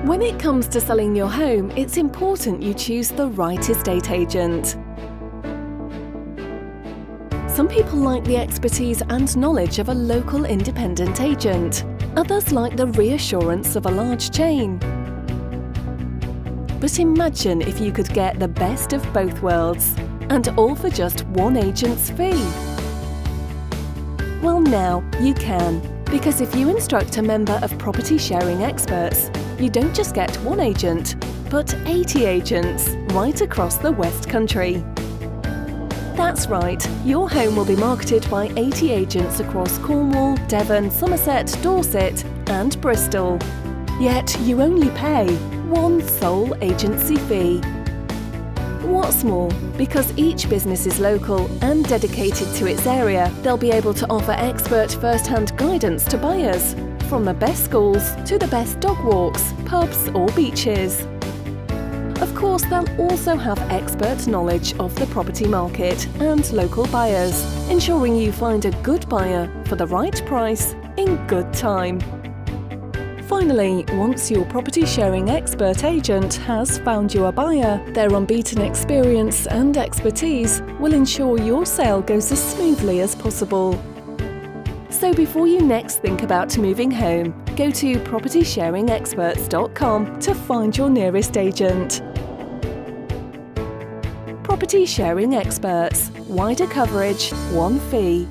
When it comes to selling your home, it's important you choose the right estate agent. Some people like the expertise and knowledge of a local independent agent. Others like the reassurance of a large chain. But imagine if you could get the best of both worlds, and all for just one agent's fee. Well, now you can, because if you instruct a member of Property Sharing Experts, you don't just get one agent, but 80 agents right across the West Country. That's right, your home will be marketed by 80 agents across Cornwall, Devon, Somerset, Dorset and Bristol. Yet you only pay one sole agency fee. What's more, because each business is local and dedicated to its area, they'll be able to offer expert first-hand guidance to buyers, from the best schools to the best dog walks, pubs or beaches. Of course, they'll also have expert knowledge of the property market and local buyers, ensuring you find a good buyer for the right price in good time. Finally, once your property sharing expert agent has found you a buyer, their unbeaten experience and expertise will ensure your sale goes as smoothly as possible. So before you next think about moving home, go to propertysharingexperts.com to find your nearest agent. Property Sharing Experts. Wider coverage, one fee.